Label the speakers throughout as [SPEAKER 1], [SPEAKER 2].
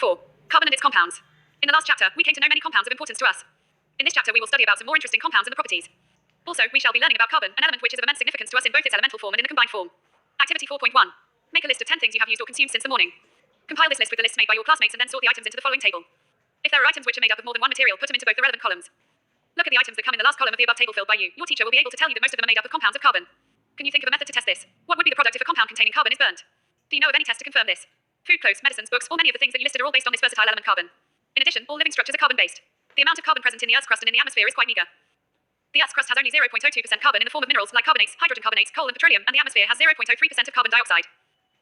[SPEAKER 1] 4. Carbon and its compounds. In the last chapter, we came to know many compounds of importance to us. In this chapter, we will study about some more interesting compounds and the properties. Also, we shall be learning about carbon, an element which is of immense significance to us in both its elemental form and in the combined form. Activity 4.1. Make a list of 10 things you have used or consumed since the morning. Compile this list with the lists made by your classmates and then sort the items into the following table. If there are items which are made up of more than one material, put them into both the relevant columns. Look at the items that come in the last column of the above table filled by you. Your teacher will be able to tell you that most of them are made up of compounds of carbon. Can you think of a method to test this? What would be the product if a compound containing carbon is burnt? Do you know of any test to confirm this? Food, clothes, medicines, books, or many of the things that you listed are all based on this versatile element carbon. In addition, all living structures are carbon-based. The amount of carbon present in the Earth's crust and in the atmosphere is quite meager. The Earth's crust has only 0.02% carbon in the form of minerals like carbonates, hydrogen carbonates, coal, and petroleum, and the atmosphere has 0.03% of carbon dioxide.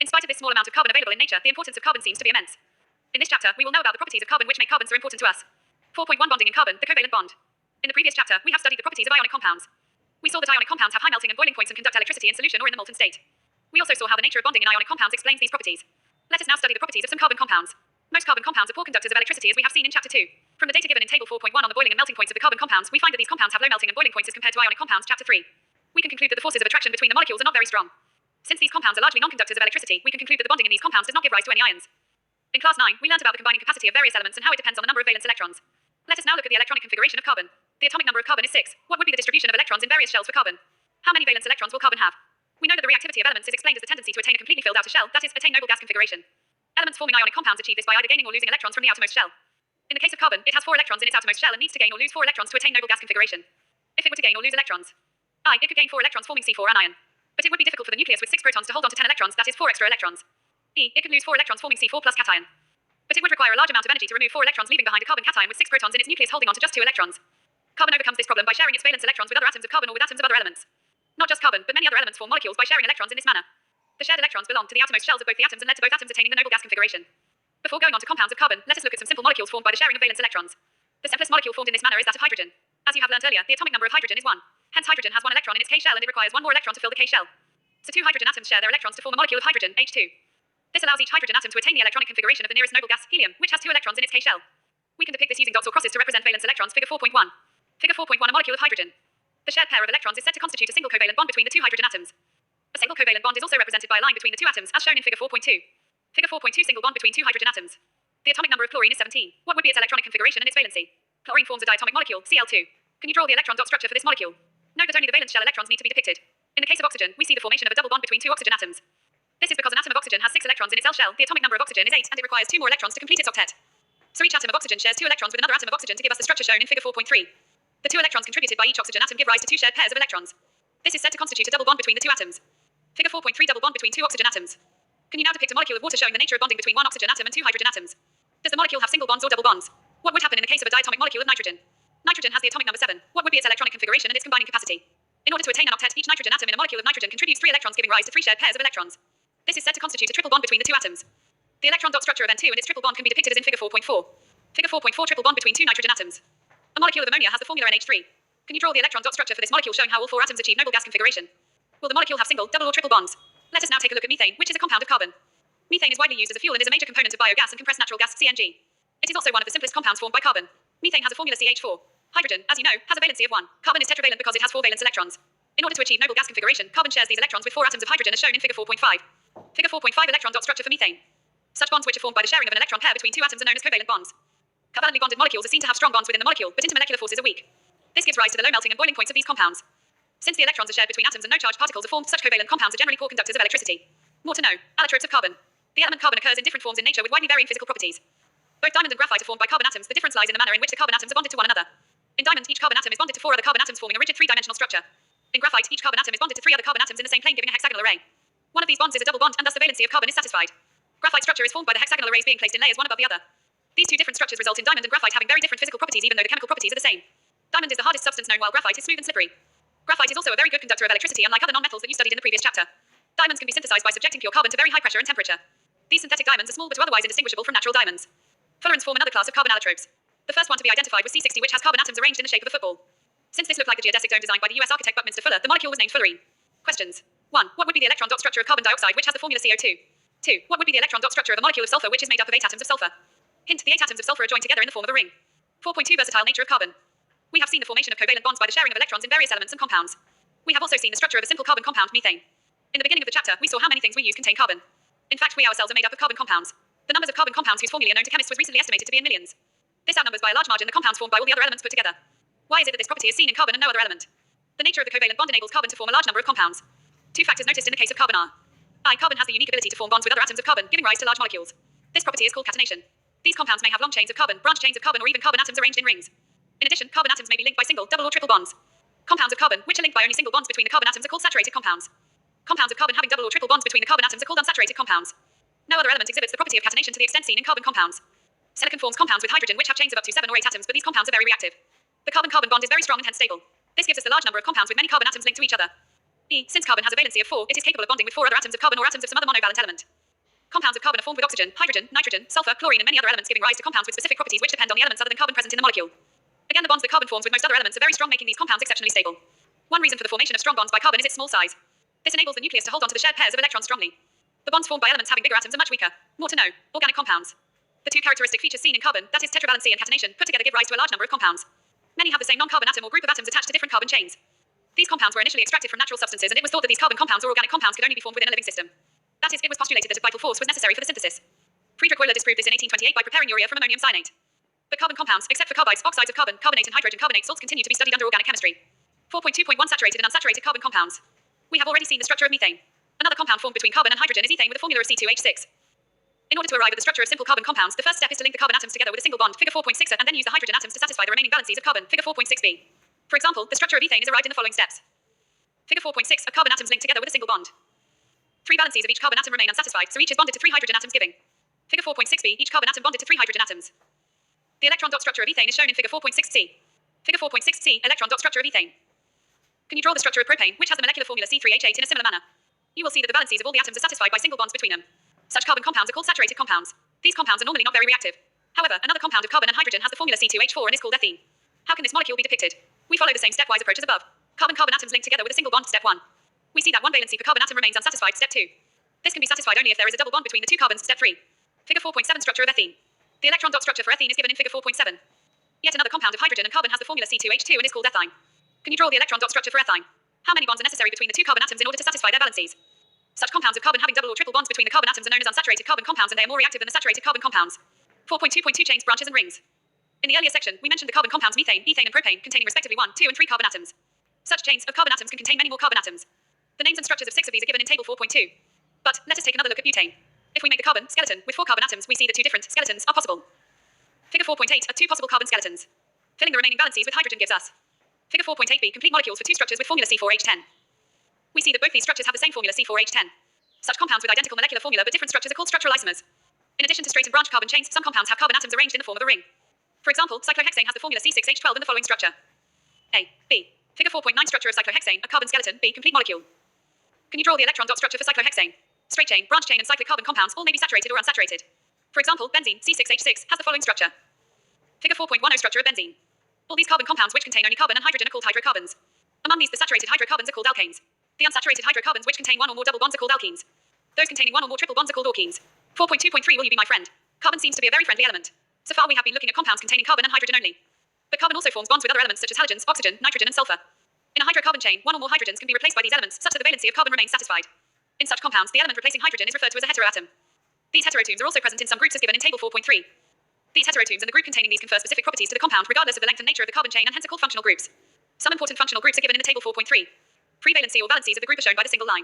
[SPEAKER 1] In spite of this small amount of carbon available in nature, the importance of carbon seems to be immense. In this chapter, we will know about the properties of carbon which make carbon so important to us. 4.1 Bonding in carbon, the covalent bond. In the previous chapter, we have studied the properties of ionic compounds. We saw that ionic compounds have high melting and boiling points and conduct electricity in solution or in the molten state. We also saw how the nature of bonding in ionic compounds explains these properties. Let us now study the properties of some carbon compounds. Most carbon compounds are poor conductors of electricity, as we have seen in chapter 2. From the data given in table 4.1 on the boiling and melting points of the carbon compounds, we find that these compounds have low melting and boiling points as compared to ionic compounds, chapter 3. We can conclude that the forces of attraction between the molecules are not very strong. Since these compounds are largely non-conductors of electricity, we can conclude that the bonding in these compounds does not give rise to any ions. In class 9, we learned about the combining capacity of various elements and how it depends on the number of valence electrons. Let us now look at the electronic configuration of carbon. The atomic number of carbon is 6. What would be the distribution of electrons in various shells for carbon? How many valence electrons will carbon have? We know that the reactivity of elements is explained as the tendency to attain a completely filled outer shell, that is, attain noble gas configuration. Elements forming ionic compounds achieve this by either gaining or losing electrons from the outermost shell. In the case of carbon, it has 4 electrons in its outermost shell and needs to gain or lose 4 electrons to attain noble gas configuration. If it were to gain or lose electrons, it could gain 4 electrons forming C4 anion. But it would be difficult for the nucleus with 6 protons to hold on to 10 electrons, that is 4 extra electrons. It could lose 4 electrons forming C4 plus cation. But it would require a large amount of energy to remove 4 electrons, leaving behind a carbon cation with 6 protons in its nucleus holding on to just 2 electrons. Carbon overcomes this problem by sharing its valence electrons with other atoms of carbon or with atoms of other elements. Not just carbon, but many other elements form molecules by sharing electrons in this manner. The shared electrons belong to the outermost shells of both the atoms and led to both atoms attaining the noble gas configuration. Before going on to compounds of carbon, let us look at some simple molecules formed by the sharing of valence electrons. The simplest molecule formed in this manner is that of hydrogen. As you have learned earlier, the atomic number of hydrogen is 1. Hence hydrogen has 1 electron in its K shell and it requires 1 more electron to fill the K shell. So 2 hydrogen atoms share their electrons to form a molecule of hydrogen, H2. This allows each hydrogen atom to attain the electronic configuration of the nearest noble gas, helium, which has 2 electrons in its K shell. We can depict this using dots or crosses to represent valence electrons, figure 4.1. Figure 4.1, a molecule of hydrogen. The shared pair of electrons is said to constitute a single covalent bond between the 2 hydrogen atoms. A single covalent bond is also represented by a line between the 2 atoms, as shown in figure 4.2. Figure 4.2, single bond between 2 hydrogen atoms. The atomic number of chlorine is 17. What would be its electronic configuration and its valency? Chlorine forms a diatomic molecule, Cl2. Can you draw the electron dot structure for this molecule? Note that only the valence shell electrons need to be depicted. In the case of oxygen, we see the formation of a double bond between 2 oxygen atoms. This is because an atom of oxygen has 6 electrons in its L shell. The atomic number of oxygen is 8, and it requires 2 more electrons to complete its octet. So each atom of oxygen shares 2 electrons with another atom of oxygen to give us the structure shown in figure 4.3. The 2 electrons contributed by each oxygen atom give rise to 2 shared pairs of electrons. This is said to constitute a double bond between the 2 atoms. Figure 4.3, double bond between 2 oxygen atoms. Can you now depict a molecule of water showing the nature of bonding between 1 oxygen atom and 2 hydrogen atoms? Does the molecule have single bonds or double bonds? What would happen in the case of a diatomic molecule of nitrogen? Nitrogen has the atomic number 7. What would be its electronic configuration and its combining capacity? In order to attain an octet, each nitrogen atom in a molecule of nitrogen contributes 3 electrons, giving rise to 3 shared pairs of electrons. This is said to constitute a triple bond between the 2 atoms. The electron dot structure of N2 and its triple bond can be depicted as in figure 4.4. Figure 4.4, triple bond between 2 nitrogen atoms. A molecule of ammonia has the formula NH3. Can you draw the electron dot structure for this molecule showing how all 4 atoms achieve noble gas configuration? Will the molecule have single, double, or triple bonds? Let us now take a look at methane, which is a compound of carbon. Methane is widely used as a fuel and is a major component of biogas and compressed natural gas, CNG. It is also one of the simplest compounds formed by carbon. Methane has a formula CH4. Hydrogen, as you know, has a valency of 1. Carbon is tetravalent because it has 4 valence electrons. In order to achieve noble gas configuration, carbon shares these electrons with 4 atoms of hydrogen as shown in figure 4.5. Figure 4.5, electron dot structure for methane. Such bonds which are formed by the sharing of an electron pair between 2 atoms are known as covalent bonds. Covalently bonded molecules are seen to have strong bonds within the molecule, but intermolecular forces are weak. This gives rise to the low melting and boiling points of these compounds. Since the electrons are shared between atoms and no charged particles are formed, such covalent compounds are generally poor conductors of electricity. More to know, allotropes of carbon. The element carbon occurs in different forms in nature with widely varying physical properties. Both diamond and graphite are formed by carbon atoms. The difference lies in the manner in which the carbon atoms are bonded to one another. In diamond, each carbon atom is bonded to 4 other carbon atoms forming a rigid 3-dimensional structure. In graphite, each carbon atom is bonded to 3 other carbon atoms in the same plane giving a hexagonal array. One of these bonds is a double bond and thus the valency of carbon is satisfied. Graphite structure is formed by the hexagonal arrays being placed in layers one above the other. These 2 different structures result in diamond and graphite having very different physical properties even though the chemical properties are the same. Diamond is the hardest substance known while graphite is smooth and slippery. Graphite is also a very good conductor of electricity unlike other non-metals that you studied in the previous chapter. Diamonds can be synthesized by subjecting pure carbon to very high pressure and temperature. These synthetic diamonds are small but otherwise indistinguishable from natural diamonds. Fullerenes form another class of carbon allotropes. The first one to be identified was C60 which has carbon atoms arranged in the shape of a football. Since this looked like the geodesic dome designed by the US architect Buckminster Fuller, the molecule was named fullerene. Questions. 1. What would be the electron dot structure of carbon dioxide which has the formula CO2? 2. What would be the electron dot structure of a molecule of sulfur which is made up of 8 atoms of sulfur? Hint, the 8 atoms of sulfur are joined together in the form of a ring. 4.2 Versatile nature of carbon. We have seen the formation of covalent bonds by the sharing of electrons in various elements and compounds. We have also seen the structure of a simple carbon compound, methane. In the beginning of the chapter, we saw how many things we use contain carbon. In fact, we ourselves are made up of carbon compounds. The numbers of carbon compounds whose formulae are known to chemists was recently estimated to be in millions. This outnumbers by a large margin the compounds formed by all the other elements put together. Why is it that this property is seen in carbon and no other element? The nature of the covalent bond enables carbon to form a large number of compounds. Two factors noticed in the case of carbon are: I. Carbon has the unique ability to form bonds with other atoms of carbon, giving rise to large molecules. This property is called catenation. These compounds may have long chains of carbon, branch chains of carbon, or even carbon atoms arranged in rings. In addition, carbon atoms may be linked by single, double, or triple bonds. Compounds of carbon, which are linked by only single bonds between the carbon atoms, are called saturated compounds. Compounds of carbon having double or triple bonds between the carbon atoms are called unsaturated compounds. No other element exhibits the property of catenation to the extent seen in carbon compounds. Silicon forms compounds with hydrogen which have chains of up to 7 or 8 atoms, but these compounds are very reactive. The carbon-carbon bond is very strong and hence stable. This gives us a large number of compounds with many carbon atoms linked to each other. Since carbon has a valency of 4, it is capable of bonding with 4 other atoms of carbon or atoms of some other monovalent element. Compounds of carbon are formed with oxygen, hydrogen, nitrogen, sulfur, chlorine, and many other elements, giving rise to compounds with specific properties which depend on the elements other than carbon present in the molecule. Again, the bonds that carbon forms with most other elements are very strong, making these compounds exceptionally stable. One reason for the formation of strong bonds by carbon is its small size. This enables the nucleus to hold onto the shared pairs of electrons strongly. The bonds formed by elements having bigger atoms are much weaker. More to know: organic compounds. The two characteristic features seen in carbon, that is tetravalency and catenation, put together give rise to a large number of compounds. Many have the same non-carbon atom or group of atoms attached to different carbon chains. These compounds were initially extracted from natural substances, and it was thought that these carbon compounds or organic compounds could only be formed within a living system. That is, it was postulated that a vital force was necessary for the synthesis. Friedrich Euler disproved this in 1828 by preparing urea from ammonium cyanate. But carbon compounds, except for carbides, oxides of carbon, carbonate, and hydrogen carbonate salts, continue to be studied under organic chemistry. 4.2.1 Saturated and unsaturated carbon compounds. We have already seen the structure of methane. Another compound formed between carbon and hydrogen is ethane with a formula of C2H6. In order to arrive at the structure of simple carbon compounds, the first step is to link the carbon atoms together with a single bond, figure 4.6, and then use the hydrogen atoms to satisfy the remaining valencies of carbon, figure 4.6b. For example, the structure of ethane is arrived in the following steps. Figure 4.6 are carbon atoms linked together with a single bond. 3 valencies of each carbon atom remain unsatisfied, so each is bonded to 3 hydrogen atoms, giving figure 4.6b, each carbon atom bonded to 3 hydrogen atoms. The electron dot structure of ethane is shown in figure 4.6c. Figure 4.6c, electron dot structure of ethane. Can you draw the structure of propane, which has the molecular formula C3H8 in a similar manner? You will see that the valencies of all the atoms are satisfied by single bonds between them. Such carbon compounds are called saturated compounds. These compounds are normally not very reactive. However, another compound of carbon and hydrogen has the formula C2H4 and is called ethene. How can this molecule be depicted? We follow the same stepwise approach as above. Carbon-carbon atoms linked together with a single bond, step 1. We see that one valency per carbon atom remains unsatisfied, step 2. This can be satisfied only if there is a double bond between the two carbons, step 3. Figure 4.7 structure of ethene. The electron dot structure for ethene is given in figure 4.7. Yet another compound of hydrogen and carbon has the formula C2H2 and is called ethyne. Can you draw the electron dot structure for ethyne? How many bonds are necessary between the two carbon atoms in order to satisfy their valencies? Such compounds of carbon having double or triple bonds between the carbon atoms are known as unsaturated carbon compounds, and they are more reactive than the saturated carbon compounds. 4.2.2 chains, branches, and rings. In the earlier section, we mentioned the carbon compounds methane, ethane, and propane, containing respectively 1, 2, and 3 carbon atoms. Such chains of carbon atoms can contain many more carbon atoms. The names and structures of 6 of these are given in table 4.2. But let us take another look at butane. If we make the carbon skeleton with 4 carbon atoms, we see that 2 different skeletons are possible. Figure 4.8 are 2 possible carbon skeletons. Filling the remaining valencies with hydrogen gives us figure 4.8b, complete molecules for 2 structures with formula C4H10. We see that both these structures have the same formula C4H10. Such compounds with identical molecular formula but different structures are called structural isomers. In addition to straight and branch carbon chains, some compounds have carbon atoms arranged in the form of a ring. For example, cyclohexane has the formula C6H12 in the following structure. A, B. Figure 4.9 structure of cyclohexane, a carbon skeleton, B, complete molecule. Can you draw the electron dot structure for cyclohexane? Straight chain, branch chain, and cyclic carbon compounds all may be saturated or unsaturated. For example, benzene, C6H6, has the following structure. Figure 4.10 structure of benzene. All these carbon compounds which contain only carbon and hydrogen are called hydrocarbons. Among these, the saturated hydrocarbons are called alkanes. The unsaturated hydrocarbons which contain 1 or more double bonds are called alkenes. Those containing 1 or more triple bonds are called alkenes. 4.2.3 Will you be my friend? Carbon seems to be a very friendly element. So far we have been looking at compounds containing carbon and hydrogen only. But carbon also forms bonds with other elements such as halogens, oxygen, nitrogen, and sulfur. In a hydrocarbon chain, 1 or more hydrogens can be replaced by these elements such that the valency of carbon remains satisfied. In such compounds, the element replacing hydrogen is referred to as a heteroatom. These heteroatoms are also present in some groups as given in table 4.3. These heteroatoms and the group containing these confer specific properties to the compound regardless of the length and nature of the carbon chain and hence are called functional groups. Some important functional groups are given in the table 4.3. Free valency or valencies of the group are shown by the single line.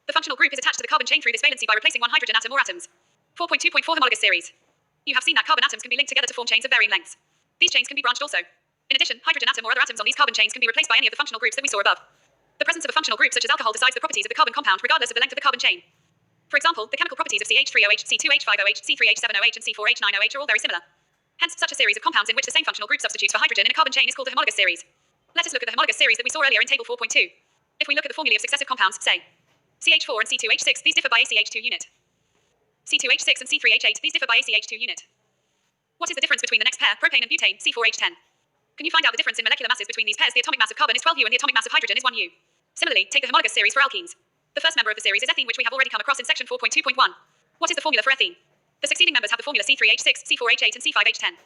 [SPEAKER 1] The functional group is attached to the carbon chain through this valency by replacing one hydrogen atom or atoms. 4.2.4 Homologous series. You have seen that carbon atoms can be linked together to form chains of varying lengths. These chains can be branched also. In addition, hydrogen atom or other atoms on these carbon chains can be replaced by any of the functional groups that we saw above. The presence of a functional group such as alcohol decides the properties of the carbon compound regardless of the length of the carbon chain. For example, the chemical properties of CH3OH, C2H5OH, C3H7OH, and C4H9OH are all very similar. Hence, such a series of compounds in which the same functional group substitutes for hydrogen in a carbon chain is called a homologous series. Let us look at the homologous series that we saw earlier in table 4.2. If we look at the formulae of successive compounds, say CH4 and C2H6, these differ by ACH2 unit. C2H6 and C3H8, these differ by ACH2 unit. What is the difference between the next pair, propane and butane, C4H10? Can you find out the difference in molecular masses between these pairs? The atomic mass of carbon is 12U and the atomic mass of hydrogen is 1U. Similarly, take the homologous series for alkenes. The first member of the series is ethene, which we have already come across in section 4.2.1. What is the formula for ethene? The succeeding members have the formula C3H6, C4H8, and C5H10.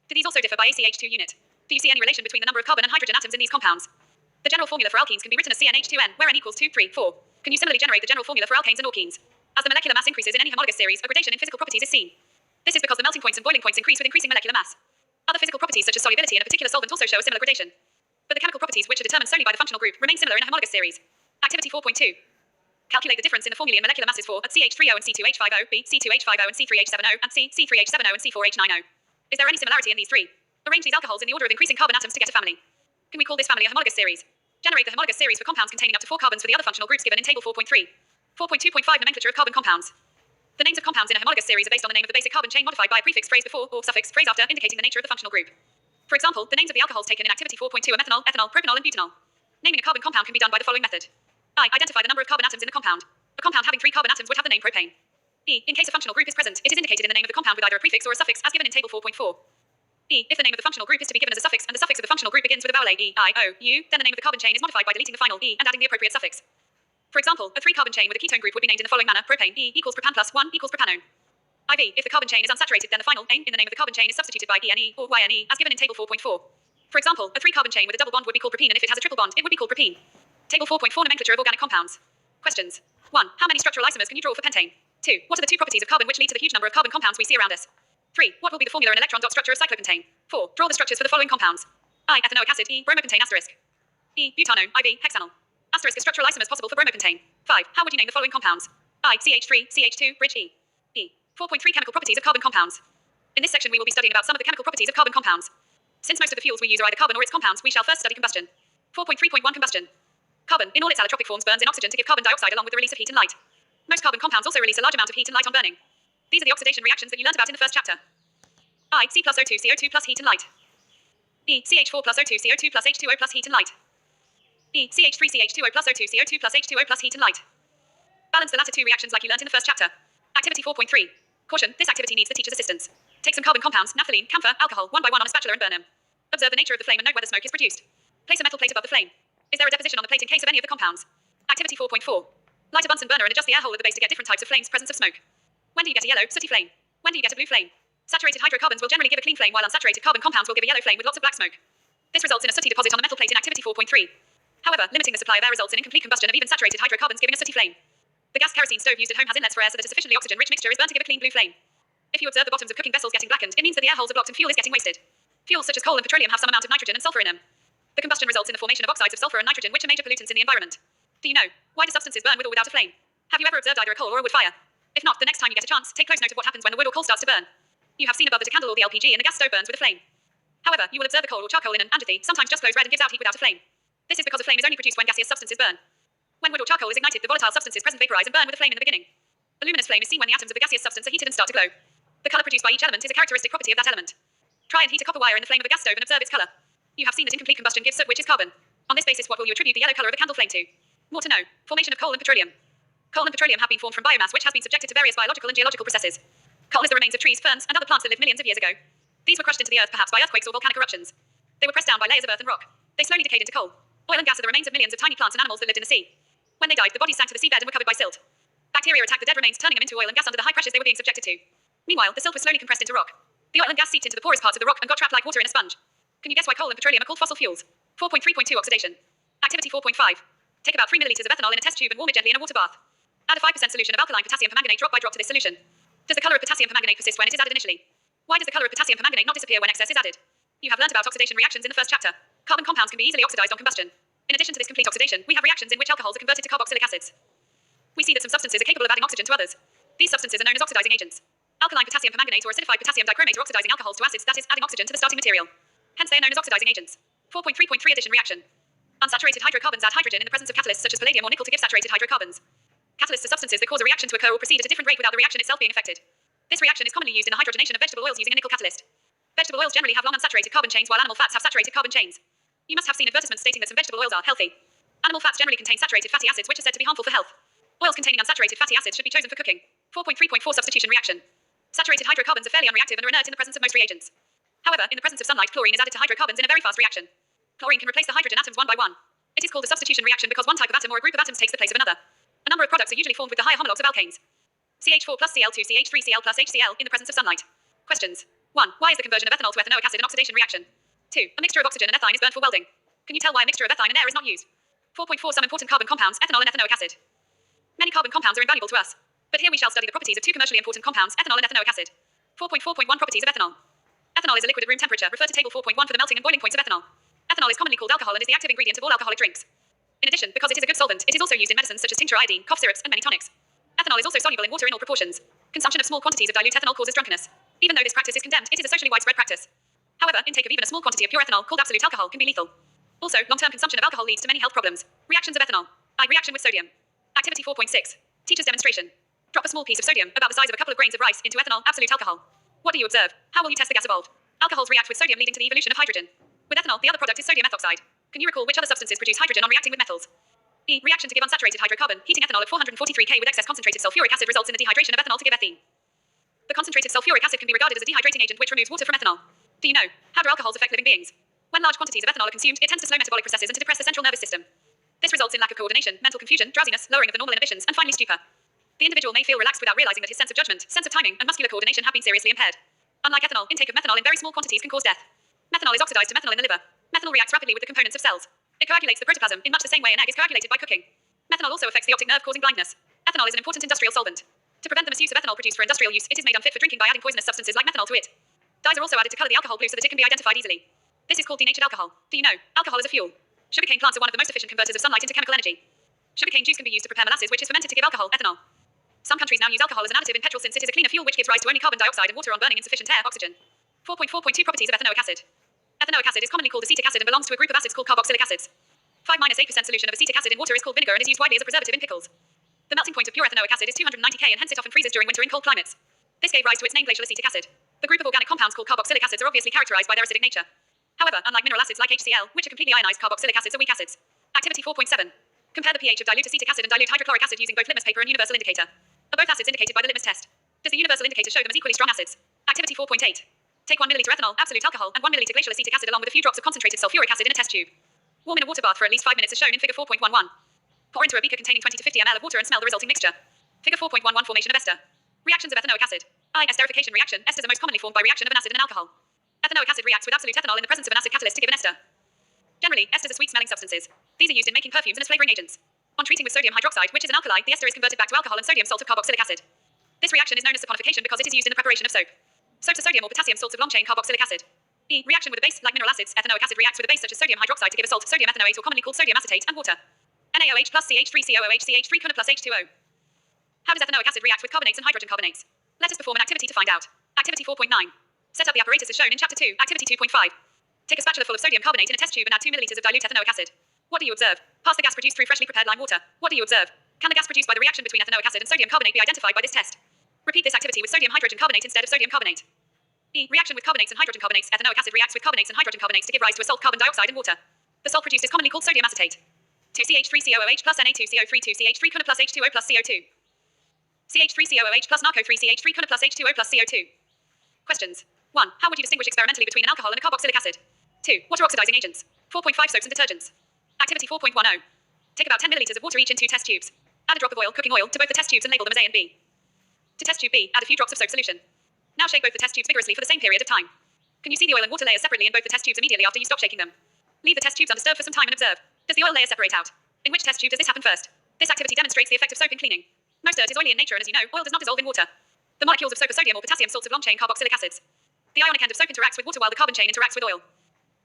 [SPEAKER 1] Do these also differ by ACH2 unit? Do you see any relation between the number of carbon and hydrogen atoms in these compounds? The general formula for alkenes can be written as CnH2n, where n equals 2, 3, 4. Can you similarly generate the general formula for alkanes and alkenes? As the molecular mass increases in any homologous series, a gradation in physical properties is seen. This is because the melting points and boiling points increase with increasing molecular mass. Other physical properties such as solubility in a particular solvent also show a similar gradation. But the chemical properties, which are determined solely by the functional group, remain similar in a homologous series. Activity 4.2. Calculate the difference in the formulae and molecular masses for at CH3O and C2H5O, B, C2H5O and C3H7O, and C, C3H7O and C4H9O. Is there any similarity in these three? Arrange these alcohols in the order of increasing carbon atoms to get a family. Can we call this family a homologous series? Generate the homologous series for compounds containing up to 4 carbons for the other functional groups given in table 4.3. 4.2.5 Nomenclature of carbon compounds. The names of compounds in a homologous series are based on the name of the basic carbon chain modified by a prefix phrase before or suffix phrase after indicating the nature of the functional group. For example, the names of the alcohols taken in activity 4.2 are methanol, ethanol, propanol, and butanol. Naming a carbon compound can be done by the following method. I. Identify the number of carbon atoms in the compound. A compound having 3 carbon atoms would have the name propane. E. In case a functional group is present, it is indicated in the name of the compound with either a prefix or a suffix as given in table 4.4. E. If the name of the functional group is to be given as a suffix and the suffix of the functional group begins with a vowel A, E, I, O, U, then the name of the carbon chain is modified by deleting the final E and adding the appropriate suffix. For example, a 3-carbon chain with a ketone group would be named in the following manner: propane, E equals propan plus 1 equals propanone. IV. If the carbon chain is unsaturated, then the final ane in the name of the carbon chain is substituted by ENE or YNE as given in table 4.4. For example, a 3-carbon chain with a double bond would be called propene, and if it has a triple bond, it would be called propene. Table 4.4 Nomenclature of organic compounds. Questions. 1. How many structural isomers can you draw for pentane? 2. What are the 2 properties of carbon which lead to the huge number of carbon compounds we see around us? 3. What will be the formula and electron dot structure of cyclopentane? 4. Draw the structures for the following compounds. I. Ethanoic acid. E. Bromopentane asterisk. E. Butanone. IV. Hexanol. Asterisk. A structural isomers possible for bromopentane. 5. How would you name the following compounds? I. CH3, CH2, bridge E. E. 4.3 Chemical properties of carbon compounds. In this section we will be studying about some of the chemical properties of carbon compounds. Since most of the fuels we use are either carbon or its compounds, we shall first study combustion. 4.3.1 Combustion. Carbon, in all its allotropic forms, burns in oxygen to give carbon dioxide along with the release of heat and light. Most carbon compounds also release a large amount of heat and light on burning. These are the oxidation reactions that you learned about in the first chapter. I. C plus O2 CO2 plus heat and light. E. CH4 plus O2 CO2 plus H2O plus heat and light. E. CH3 CH2O plus O2 CO2 plus H2O plus heat and light. Balance the latter 2 reactions like you learned in the first chapter. Activity 4.3. Caution, this activity needs the teacher's assistance. Take some carbon compounds, naphthalene, camphor, alcohol, one by one on a spatula and burn them. Observe the nature of the flame and note whether smoke is produced. Place a metal plate above the flame. Is there a deposition on the plate in case of any of the compounds? Activity 4.4. Light a Bunsen burner and adjust the air hole at the base to get different types of flames, presence of smoke. When do you get a yellow, sooty flame? When do you get a blue flame? Saturated hydrocarbons will generally give a clean flame, while unsaturated carbon compounds will give a yellow flame with lots of black smoke. This results in a sooty deposit on the metal plate in activity 4.3. However, limiting the supply of air results in incomplete combustion of even saturated hydrocarbons giving a sooty flame. The gas kerosene stove used at home has inlets for air so that a sufficiently oxygen-rich mixture is burnt to give a clean blue flame. If you observe the bottoms of cooking vessels getting blackened, it means that the air holes are blocked and fuel is getting wasted. Fuels such as coal and petroleum have some amount of nitrogen and sulfur in them. The combustion results in the formation of oxides of sulfur and nitrogen, which are major pollutants in the environment. Do you know why do substances burn with or without a flame? Have you ever observed either a coal or a wood fire? If not, the next time you get a chance, take close note of what happens when the wood or coal starts to burn. You have seen above that a candle or the LPG in the gas stove burns with a flame. However, you will observe the coal or charcoal in an antithy sometimes just glows red and gives out heat without a flame. This is because a flame is only produced when gaseous substances burn. When wood or charcoal is ignited, the volatile substances present vaporize and burn with a flame in the beginning. A luminous flame is seen when the atoms of the gaseous substance are heated and start to glow. The color produced by each element is a characteristic property of that element. Try and heat a copper wire in the flame of a gas stove and observe its color. You have seen that incomplete combustion gives soot, which is carbon. On this basis, what will you attribute the yellow color of a candle flame to? More to know. Formation of coal and petroleum. Coal and petroleum have been formed from biomass which has been subjected to various biological and geological processes. Coal is the remains of trees, ferns, and other plants that lived millions of years ago. These were crushed into the earth perhaps by earthquakes or volcanic eruptions. They were pressed down by layers of earth and rock. They slowly decayed into coal. Oil and gas are the remains of millions of tiny plants and animals that lived in the sea. When they died, the bodies sank to the seabed and were covered by silt. Bacteria attacked the dead remains, turning them into oil and gas under the high pressures they were being subjected to. Meanwhile, the silt was slowly compressed into rock. The oil and gas seeped into the porous parts of the rock and got trapped like water in a sponge. Can you guess why coal and petroleum are called fossil fuels? 4.3.2 Oxidation. Activity 4.5. Take about 3 milliliters of ethanol in a test tube and warm it gently in a water bath. Add a 5% solution of alkaline potassium permanganate drop by drop to this solution. Does the color of potassium permanganate persist when it is added initially? Why does the color of potassium permanganate not disappear when excess is added? You have learnt about oxidation reactions in the first chapter. Carbon compounds can be easily oxidized on combustion. In addition to this complete oxidation, we have reactions in which alcohols are converted to carboxylic acids. We see that some substances are capable of adding oxygen to others. These substances are known as oxidizing agents. Alkaline potassium permanganate or acidified potassium dichromate are oxidizing alcohols to acids, that is, adding oxygen to the starting material. Hence they are known as oxidizing agents. 4.3.3 Addition reaction. Unsaturated hydrocarbons add hydrogen in the presence of catalysts such as palladium or nickel to give saturated hydrocarbons. Catalysts are substances that cause a reaction to occur or proceed at a different rate without the reaction itself being affected. This reaction is commonly used in the hydrogenation of vegetable oils using a nickel catalyst. Vegetable oils generally have long unsaturated carbon chains while animal fats have saturated carbon chains. You must have seen advertisements stating that some vegetable oils are healthy. Animal fats generally contain saturated fatty acids which are said to be harmful for health. Oils containing unsaturated fatty acids should be chosen for cooking. 4.3.4 Substitution reaction. Saturated hydrocarbons are fairly unreactive and are inert in the presence of most reagents. However, in the presence of sunlight, chlorine is added to hydrocarbons in a very fast reaction. Chlorine can replace the hydrogen atoms one by one. It is called a substitution reaction because one type of atom or a group of atoms takes the place of another. A number of products are usually formed with the higher homologs of alkanes. CH4 plus Cl2 CH3Cl plus HCl in the presence of sunlight. Questions. 1. Why is the conversion of ethanol to ethanoic acid an oxidation reaction? 2. A mixture of oxygen and ethine is burnt for welding. Can you tell why a mixture of ethine and air is not used? 4.4 Some important carbon compounds, ethanol and ethanoic acid. Many carbon compounds are invaluable to us. But here we shall study the properties of 2 commercially important compounds, ethanol and ethanoic acid. 4.4.1 Properties of ethanol. Ethanol is a liquid at room temperature. Refer to table 4.1 for the melting and boiling points of ethanol. Ethanol is commonly called alcohol and is the active ingredient of all alcoholic drinks. In addition, because it is a good solvent, it is also used in medicines such as tincture iodine, cough syrups, and many tonics. Ethanol is also soluble in water in all proportions. Consumption of small quantities of dilute ethanol causes drunkenness. Even though this practice is condemned, it is a socially widespread practice. However, intake of even a small quantity of pure ethanol, called absolute alcohol, can be lethal. Also, long-term consumption of alcohol leads to many health problems. Reactions of ethanol. I reaction with sodium. Activity 4.6. Teacher's demonstration. Drop a small piece of sodium, about the size of a couple of grains of rice, into ethanol, absolute alcohol. What do you observe? How will you test the gas evolved? Alcohols react with sodium, leading to the evolution of hydrogen. With ethanol, the other product is sodium ethoxide. Can you recall which other substances produce hydrogen on reacting with metals? E. Reaction to give unsaturated hydrocarbon. Heating ethanol at 443 K with excess concentrated sulfuric acid results in the dehydration of ethanol to give ethene. The concentrated sulfuric acid can be regarded as a dehydrating agent which removes water from ethanol. Do you know? How do alcohols affect living beings? When large quantities of ethanol are consumed, it tends to slow metabolic processes and to depress the central nervous system. This results in lack of coordination, mental confusion, drowsiness, lowering of the normal inhibitions, and finally stupor. The individual may feel relaxed without realizing that his sense of judgment, sense of timing, and muscular coordination have been seriously impaired. Unlike ethanol, intake of methanol in very small quantities can cause death. Methanol is oxidized to methanol in the liver. Methanol reacts rapidly with the components of cells. It coagulates the protoplasm in much the same way an egg is coagulated by cooking. Methanol also affects the optic nerve, causing blindness. Ethanol is an important industrial solvent. To prevent the misuse of ethanol produced for industrial use, it is made unfit for drinking by adding poisonous substances like methanol to it. Dyes are also added to color the alcohol blue so that it can be identified easily. This is called denatured alcohol. Do you know? Alcohol is a fuel. Sugarcane plants are one of the most efficient converters of sunlight into chemical energy. Sugarcane juice can be used to prepare molasses, which is fermented to give alcohol, ethanol. Some countries now use alcohol as an additive in petrol since it is a cleaner fuel which gives rise to only carbon dioxide and water on burning insufficient air, oxygen. 4.4.2 Properties of ethanoic acid. Ethanoic acid is commonly called acetic acid and belongs to a group of acids called carboxylic acids. 5-8% solution of acetic acid in water is called vinegar and is used widely as a preservative in pickles. The melting point of pure ethanoic acid is 290 K and hence it often freezes during winter in cold climates. This gave rise to its name glacial acetic acid. The group of organic compounds called carboxylic acids are obviously characterized by their acidic nature. However, unlike mineral acids like HCl, which are completely ionized, carboxylic acids are weak acids. Activity 4.7. Compare the pH of dilute acetic acid and dilute hydrochloric acid using both litmus paper and universal indicator. Are both acids indicated by the litmus test? Does the universal indicator show them as equally strong acids? Activity 4.8. Take 1 milliliter ethanol, absolute alcohol, and 1 milliliter glacial acetic acid along with a few drops of concentrated sulfuric acid in a test tube. Warm in a water bath for at least 5 minutes as shown in figure 4.11. Pour into a beaker containing 20 to 50 ml of water and smell the resulting mixture. Figure 4.11 Formation of ester. Reactions of ethanoic acid. I. Esterification reaction. Esters are most commonly formed by reaction of an acid and an alcohol. Ethanoic acid reacts with absolute ethanol in the presence of an acid catalyst to give an ester. Generally, esters are sweet-smelling substances. These are used in making perfumes and as flavoring agents. On treating with sodium hydroxide, which is an alkali, the ester is converted back to alcohol and sodium salt of carboxylic acid. This reaction is known as saponification because it is used in the preparation of soap. Soaps are sodium or potassium salts of long-chain carboxylic acid. E. Reaction with a base, like mineral acids. Ethanoic acid reacts with a base such as sodium hydroxide to give a salt, sodium ethanoate, or commonly called sodium acetate, and water. NaOH plus CH3COOH CH3 CONA plus H2O. How does ethanoic acid react with carbonates and hydrogen carbonates? Let us perform an activity to find out. Activity 4.9. Set up the apparatus as shown in Chapter 2, Activity 2.5. Take a spatula full of sodium carbonate in a test tube and add 2 milliliters of dilute ethanoic acid. What do you observe? Pass the gas produced through freshly prepared lime water. What do you observe? Can the gas produced by the reaction between ethanoic acid and sodium carbonate be identified by this test? Repeat this activity with sodium hydrogen carbonate instead of sodium carbonate. E. Reaction with carbonates and hydrogen carbonates. Ethanoic acid reacts with carbonates and hydrogen carbonates to give rise to a salt, carbon dioxide, and water. The salt produced is commonly called sodium acetate. 2CH3COOH plus Na2CO3 2CH3 CONA plus H2O plus CO2. CH3COOH plus NaCO3CH3 CONA plus H2O plus CO2. Questions. 1. How would you distinguish experimentally between an alcohol and a carboxylic acid? 2. What are oxidizing agents? 4.5 Soaps and detergents. Activity 4.10. Take about 10 milliliters of water each in 2 test tubes. Add a drop of oil, cooking oil, to both the test tubes and label them as A and B. To test tube B, add a few drops of soap solution. Now shake both the test tubes vigorously for the same period of time. Can you see the oil and water layers separately in both the test tubes immediately after you stop shaking them? Leave the test tubes undisturbed for some time and observe. Does the oil layer separate out? In which test tube does this happen first? This activity demonstrates the effect of soap in cleaning. Most dirt is oily in nature and as you know, oil does not dissolve in water. The molecules of soap are sodium or potassium salts of long-chain carboxylic acids. The ionic end of soap interacts with water while the carbon chain interacts with oil.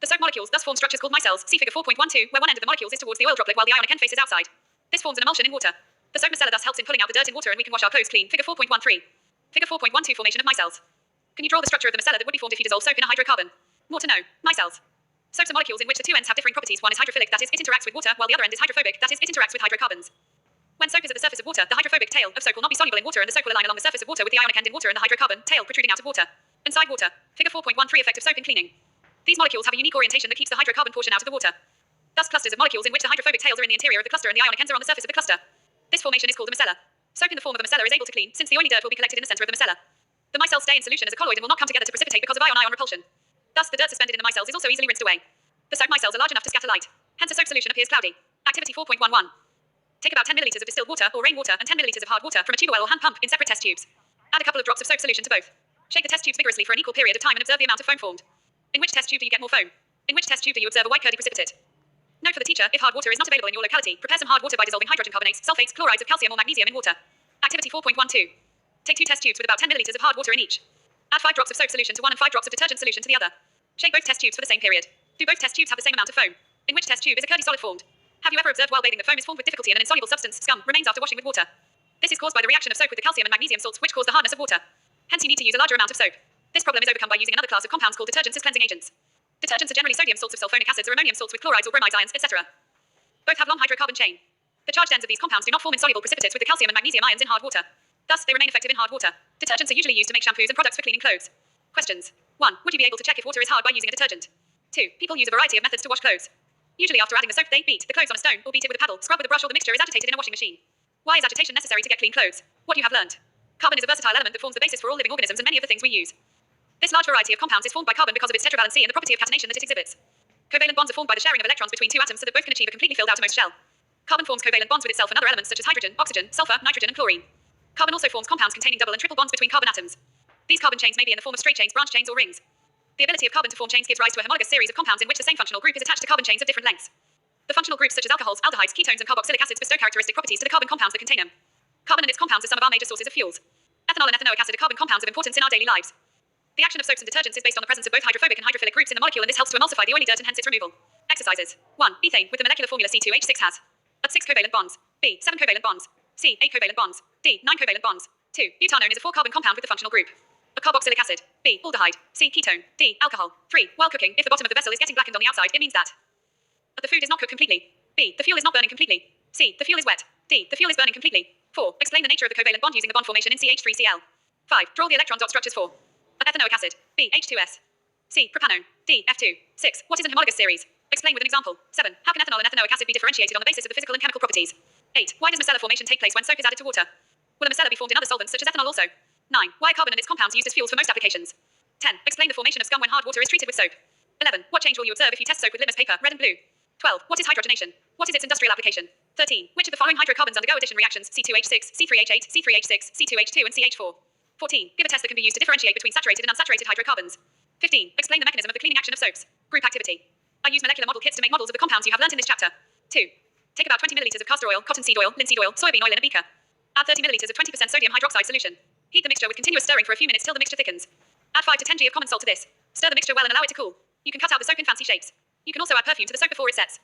[SPEAKER 1] The soap molecules thus form structures called micelles, see figure 4.12, where one end of the molecules is towards the oil droplet while the ionic end faces outside. This forms an emulsion in water. The soap micellar thus helps in pulling out the dirt in water and we can wash our clothes clean, figure 4.13. Figure 4.12 Formation of micelles. Can you draw the structure of the micellar that would be formed if you dissolve soap in a hydrocarbon? More to know. Micelles. Soaps are molecules in which the two ends have differing properties. One is hydrophilic, that is, it interacts with water, while the other end is hydrophobic, that is, it interacts with hydrocarbons. When soap is at the surface of water, the hydrophobic tail of soap will not be soluble in water and the soap will align along the surface of water with the ionic end in water and the hydrocarbon tail protruding out of water. Inside water. Figure 4.13 Effect of soap in cleaning. These molecules have a unique orientation that keeps the hydrocarbon portion out of the water. Thus clusters of molecules in which the hydrophobic tails are in the interior of the cluster and the ionic ends are on the surface of the cluster. This formation is called the micellar. Soap in the form of a micellar is able to clean, since the oily dirt will be collected in the center of the micellar. The micelles stay in solution as a colloid and will not come together to precipitate because of ion-ion repulsion. Thus, the dirt suspended in the micelles is also easily rinsed away. The soap micelles are large enough to scatter light. Hence, a soap solution appears cloudy. Activity 4.11. Take about 10 milliliters of distilled water or rainwater and 10 milliliters of hard water from a tube well or hand pump in separate test tubes. Add a couple of drops of soap solution to both. Shake the test tubes vigorously for an equal period of time and observe the amount of foam formed. In which test tube do you get more foam? In which test tube do you observe a white curdy precipitate? Note for the teacher, if hard water is not available in your locality, prepare some hard water by dissolving hydrogen carbonates, sulfates, chlorides of calcium or magnesium in water. Activity 4.12. Take 2 test tubes with about 10 milliliters of hard water in each. Add 5 drops of soap solution to one and 5 drops of detergent solution to the other. Shake both test tubes for the same period. Do both test tubes have the same amount of foam? In which test tube is a curdy solid formed? Have you ever observed while bathing that foam is formed with difficulty and an insoluble substance, scum, remains after washing with water? This is caused by the reaction of soap with the calcium and magnesium salts, which cause the hardness of water. Hence, you need to use a larger amount of soap. This problem is overcome by using another class of compounds called detergents as cleansing agents. Detergents are generally sodium salts of sulfonic acids or ammonium salts with chlorides or bromides ions, etc. Both have long hydrocarbon chain. The charged ends of these compounds do not form insoluble precipitates with the calcium and magnesium ions in hard water. Thus, they remain effective in hard water. Detergents are usually used to make shampoos and products for cleaning clothes. Questions. 1. Would you be able to check if water is hard by using a detergent? 2. People use a variety of methods to wash clothes. Usually after adding the soap, they beat the clothes on a stone or beat it with a paddle, scrub with a brush, or the mixture is agitated in a washing machine. Why is agitation necessary to get clean clothes? What you have learned. Carbon is a versatile element that forms the basis for all living organisms and many of the things we use. This large variety of compounds is formed by carbon because of its tetravalency and the property of catenation that it exhibits. Covalent bonds are formed by the sharing of electrons between two atoms so that both can achieve a completely filled outermost shell. Carbon forms covalent bonds with itself and other elements such as hydrogen, oxygen, sulfur, nitrogen, and chlorine. Carbon also forms compounds containing double and triple bonds between carbon atoms. These carbon chains may be in the form of straight chains, branch chains, or rings. The ability of carbon to form chains gives rise to a homologous series of compounds in which the same functional group is attached to carbon chains of different lengths. The functional groups such as alcohols, aldehydes, ketones, and carboxylic acids bestow characteristic properties to the carbon compounds that contain them. Carbon and its compounds are some of our major sources of fuels. Ethanol and ethanoic acid are carbon compounds of importance in our daily lives. The action of soaps and detergents is based on the presence of both hydrophobic and hydrophilic groups in the molecule, and this helps to emulsify the oily dirt and hence its removal. Exercises. 1. Ethane with the molecular formula C2H6 has at 6 covalent bonds. B. 7 covalent bonds. C. 8 covalent bonds. D. 9 covalent bonds. 2. Butanone is a 4-carbon compound with the functional group a carboxylic acid. B. Aldehyde. C. Ketone. D. Alcohol. 3. While cooking, if the bottom of the vessel is getting blackened on the outside, it means that the food is not cooked completely. B. The fuel is not burning completely. C. The fuel is wet. D. The fuel is burning completely. 4. Explain the nature of the covalent bond using the bond formation in CH3Cl. 5. Draw the electron dot structures for ethanoic acid. B. H2S. C. Propanone. D. F2. 6. What is an homologous series? Explain with an example. 7. How can ethanol and ethanoic acid be differentiated on the basis of the physical and chemical properties? 8. Why does micellar formation take place when soap is added to water? Will a micellar be formed in other solvents such as ethanol also? 9. Why are carbon and its compounds used as fuels for most applications? 10. Explain the formation of scum when hard water is treated with soap. 11. What change will you observe if you test soap with litmus paper, red and blue? 12. What is hydrogenation? What is its industrial application? 13. Which of the following hydrocarbons undergo addition reactions? C2H6, C3H8, C3H6, C2H2, and CH4. 14. Give a test that can be used to differentiate between saturated and unsaturated hydrocarbons. 15. Explain the mechanism of the cleaning action of soaps. Group activity. I use molecular model kits to make models of the compounds you have learnt in this chapter. 2. Take about 20 milliliters of castor oil, cottonseed oil, linseed oil, soybean oil in a beaker. Add 30 milliliters of 20% sodium hydroxide solution. Heat the mixture with continuous stirring for a few minutes till the mixture thickens. Add 5 to 10 g of common salt to this. Stir the mixture well and allow it to cool. You can cut out the soap in fancy shapes. You can also add perfume to the soap before it sets.